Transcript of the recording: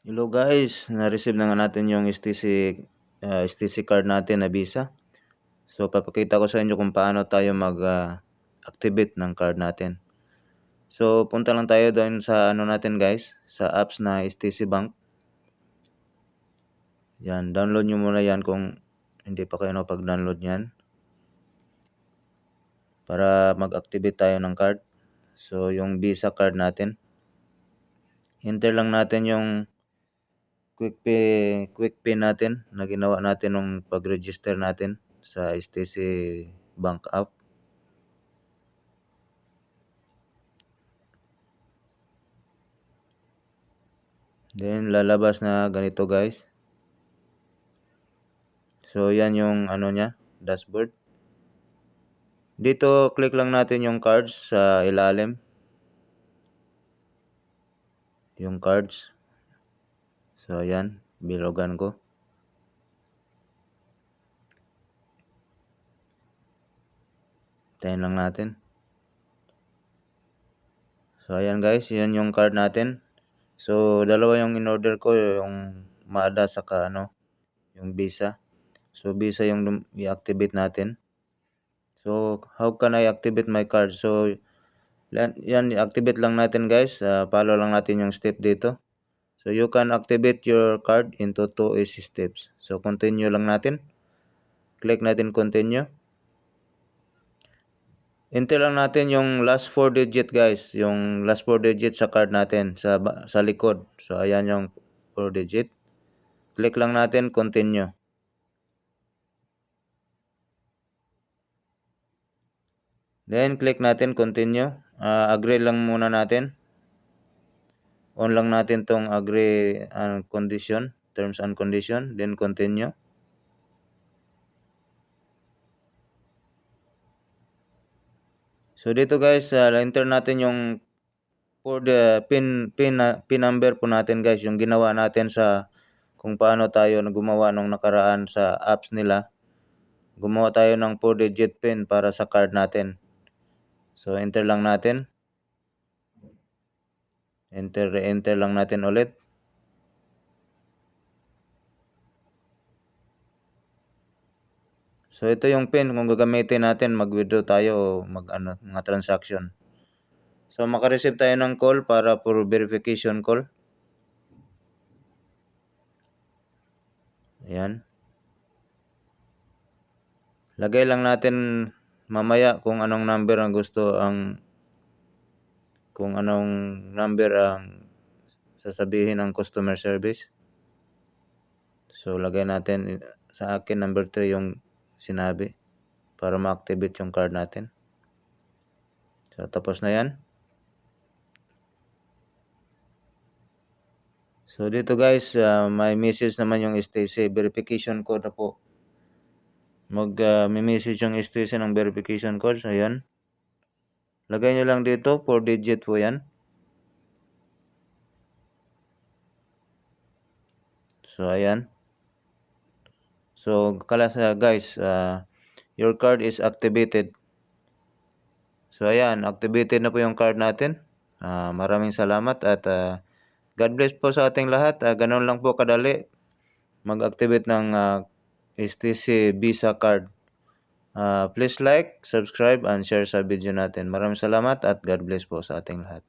Hello guys, na-receive na nga natin yung STC card natin na Visa. So papakita ko sa inyo kung paano tayo mag-activate ng card natin. So punta lang tayo doon sa ano natin guys, sa apps na STC Bank. Yan, download nyo muna yan kung hindi pa kayo napag-download yan. Para mag-activate tayo ng card. So yung Visa card natin. Enter lang natin yung quick pay natin na ginawa natin nung pag-register natin sa STC Bank app. Then lalabas na ganito guys. So yan yung ano niya, dashboard. Dito click lang natin yung cards sa ilalim. Yung cards. So yan, bilogan ko. Tayin lang natin. So ayan guys, yan yung card natin. So dalawa yung in-order ko, yung MADA saka yung Visa. So Visa yung i-activate natin. So how can I activate my card? So yan i-activate lang natin guys. Follow lang natin yung step dito. So you can activate your card into 2 easy steps. So continue lang natin. Click natin continue. Enter lang natin yung last 4 digit guys, yung last 4 digit sa card natin sa likod. So ayan yung 4 digit. Click lang natin continue. Then click natin continue. Agree lang muna natin. On lang natin tong agree condition, terms and condition, then continue. So dito guys, enter natin yung for the pin number po natin guys, yung ginawa natin sa kung paano tayo gumawa nung nakaraan sa apps nila. Gumawa tayo ng 4 digit pin para sa card natin. So enter lang natin. Enter lang natin ulit. So ito yung pin kung gagamitin natin mag-withdraw tayo o mga transaction. So maka-receive tayo ng call para for verification call. Ayan. Lagay lang natin mamaya kung anong number ang sasabihin ng customer service. So lagay natin sa akin number 3 yung sinabi para ma-activate yung card natin. So tapos na yan. So dito guys, may message naman yung STC verification code na po. May-message yung STC ng verification code. So ayan. Lagay nyo lang dito, 4 digit po yan. So ayan. So guys, your card is activated. So ayan, activated na po yung card natin. Maraming salamat at God bless po sa ating lahat. Ganun lang po kadali mag-activate ng STC Visa card. Please like, subscribe, and share sa video natin. Maraming salamat at God bless po sa ating lahat.